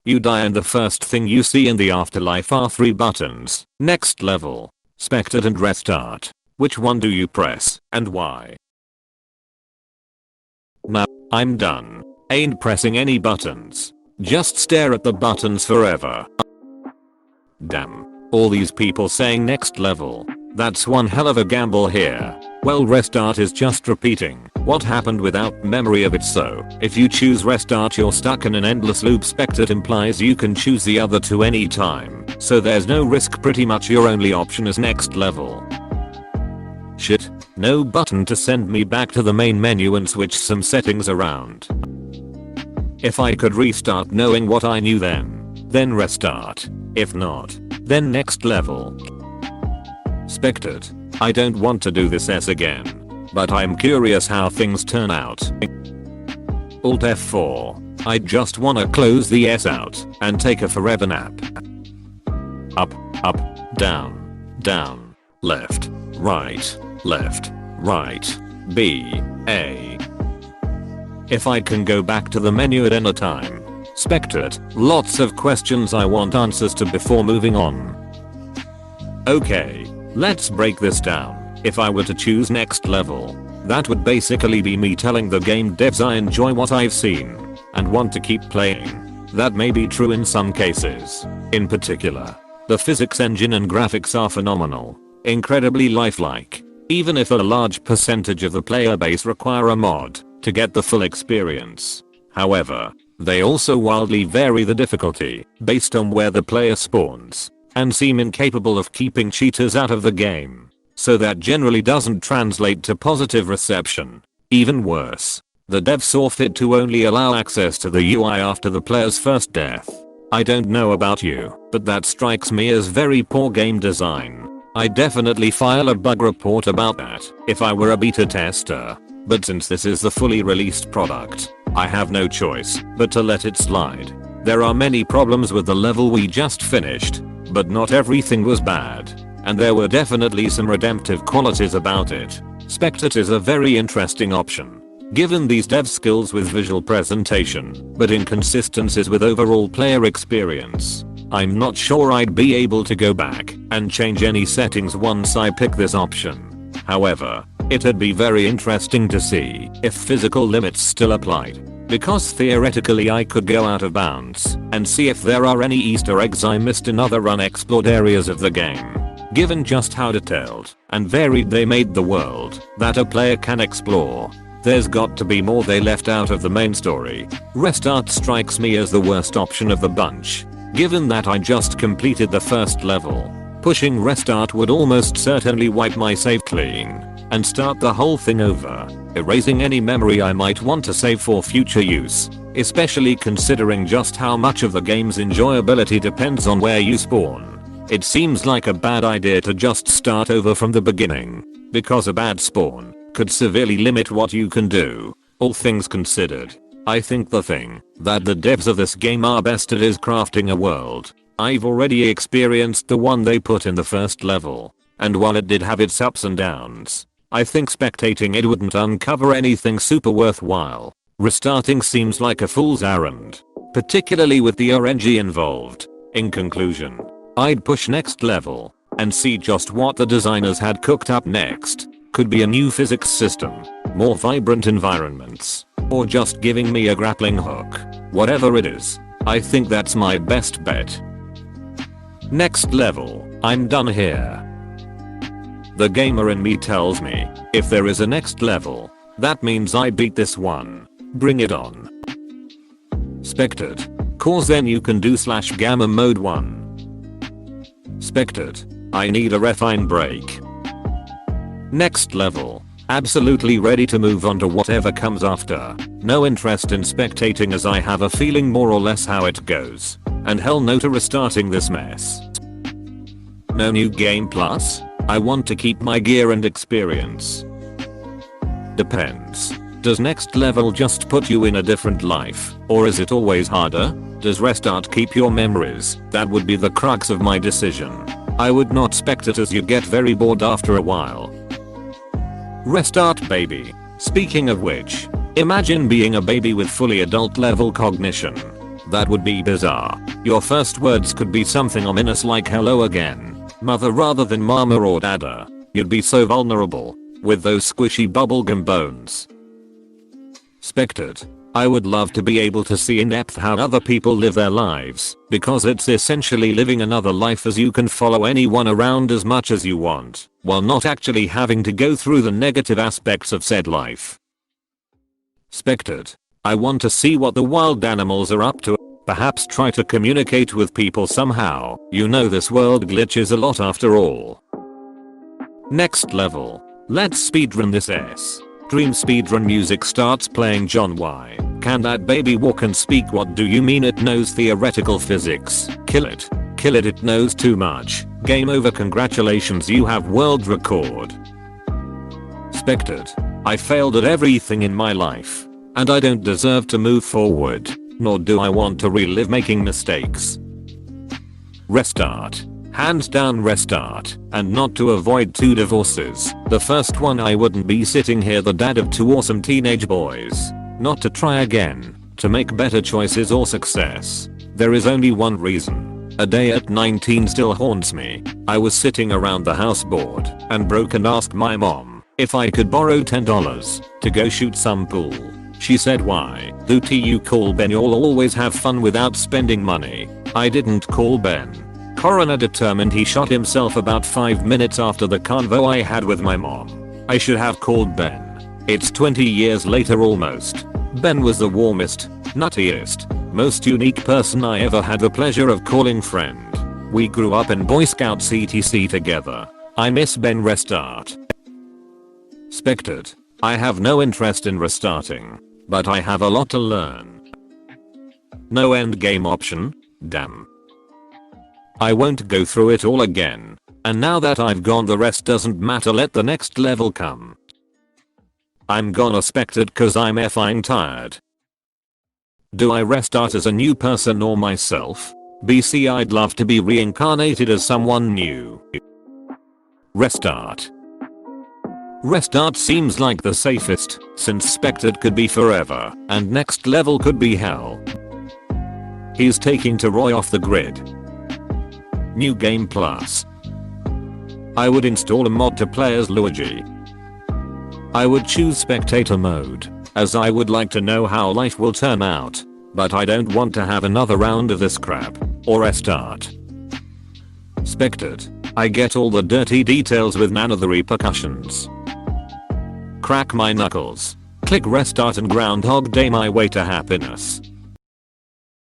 You die and the first thing you see in the afterlife are 3 buttons. Next level, spectate and restart. Which one do you press and why? Nah, I'm done. Ain't pressing any buttons. Just stare at the buttons forever. Damn. All these people saying next level. That's one hell of a gamble here. Well, restart is just repeating what happened without memory of it, so if you choose restart you're stuck in an endless loop. Spectate implies you can choose the other 2 anytime, so there's no risk. Pretty much your only option is next level. Shit, no button to send me back to the main menu and switch some settings around. If I could restart knowing what I knew then restart. If not, then next level. Spectate, I don't want to do this S again, but I'm curious how things turn out. Alt F4, I just wanna close the S out and take a forever nap. Up, down, down, left, right, B, A. If I can go back to the menu at any time. Spectate, lots of questions I want answers to before moving on. Okay, let's break this down. If I were to choose next level, that would basically be me telling the game devs I enjoy what I've seen and want to keep playing. That may be true in some cases. In particular, the physics engine and graphics are phenomenal, incredibly lifelike, even if a large percentage of the player base require a mod to get the full experience. However, they also wildly vary the difficulty based on where the player spawns and seem incapable of keeping cheaters out of the game, so that generally doesn't translate to positive reception. Even worse, the devs saw fit to only allow access to the UI after the player's first death. I don't know about you, but that strikes me as very poor game design. I'd definitely file a bug report about that if I were a beta tester, but since this is the fully released product, I have no choice but to let it slide. There are many problems with the level we just finished, but not everything was bad, and there were definitely some redemptive qualities about it. Spectate is a very interesting option, given these dev skills with visual presentation, but inconsistencies with overall player experience. I'm not sure I'd be able to go back and change any settings once I pick this option. However, it'd be very interesting to see if physical limits still applied, because theoretically I could go out of bounds and see if there are any Easter eggs I missed in other unexplored areas of the game. Given just how detailed and varied they made the world that a player can explore, there's got to be more they left out of the main story. Restart strikes me as the worst option of the bunch, given that I just completed the first level. Pushing restart would almost certainly wipe my save clean and start the whole thing over, erasing any memory I might want to save for future use, especially considering just how much of the game's enjoyability depends on where you spawn. It seems like a bad idea to just start over from the beginning, because a bad spawn could severely limit what you can do. All things considered, I think the thing that the devs of this game are best at is crafting a world. I've already experienced the one they put in the first level, and while it did have its ups and downs, I think spectating it wouldn't uncover anything super worthwhile. Restarting seems like a fool's errand, particularly with the RNG involved. In conclusion, I'd push next level and see just what the designers had cooked up next. Could be a new physics system, more vibrant environments, or just giving me a grappling hook. Whatever it is, I think that's my best bet. Next level, I'm done here. The gamer in me tells me, if there is a next level, that means I beat this one. Bring it on. Spectate, cause then you can do /gamma mode 1. Spectate, I need a refine break. Next level, absolutely ready to move on to whatever comes after. No interest in spectating as I have a feeling more or less how it goes. And hell no to restarting this mess. No new game plus? I want to keep my gear and experience. Depends. Does next level just put you in a different life, or is it always harder? Does restart keep your memories? That would be the crux of my decision. I would not spectate as you get very bored after a while. Restart baby. Speaking of which, imagine being a baby with fully adult level cognition. That would be bizarre. Your first words could be something ominous like hello again, mother rather than mama or dada. You'd be so vulnerable with those squishy bubblegum bones. Spectate. I would love to be able to see in depth how other people live their lives, because it's essentially living another life, as you can follow anyone around as much as you want, while not actually having to go through the negative aspects of said life. Spectate. I want to see what the wild animals are up to, perhaps try to communicate with people somehow. You know, this world glitches a lot after all. Next level. Let's speedrun this S. Dream speedrun music starts playing. John, why can that baby walk and speak? What do you mean it knows theoretical physics? Kill it. Kill it, it knows too much. Game over, congratulations, you have world record. Spectate. I failed at everything in my life, and I don't deserve to move forward, nor do I want to relive making mistakes. Restart. Hands down restart, and not to avoid 2 divorces. The first one, I wouldn't be sitting here the dad of 2 awesome teenage boys. Not to try again, to make better choices or success. There is only one reason. A day at 19 still haunts me. I was sitting around the house bored and broke and asked my mom if I could borrow $10 to go shoot some pool. She said, why do you call Ben? You'll always have fun without spending money. I didn't call Ben. Coroner determined he shot himself about 5 minutes after the convo I had with my mom. I should have called Ben. It's 20 years later almost. Ben was the warmest, nuttiest, most unique person I ever had the pleasure of calling friend. We grew up in Boy Scouts etc together. I miss Ben. Restart. Spectate. I have no interest in restarting, but I have a lot to learn. No end game option? Damn. I won't go through it all again, and now that I've gone, the rest doesn't matter, let the next level come. I'm gonna spectate cause I'm effing tired. Do I restart as a new person or myself? BC, I'd love to be reincarnated as someone new. Restart. Restart seems like the safest, since spectate could be forever, and next level could be hell. He's taking Roy off the grid. New Game Plus. I would install a mod to play as Luigi. I would choose spectator mode, as I would like to know how life will turn out, but I don't want to have another round of this crap, or restart. Spectate. I get all the dirty details with none of the repercussions. Crack my knuckles. Click restart and Groundhog Day my way to happiness.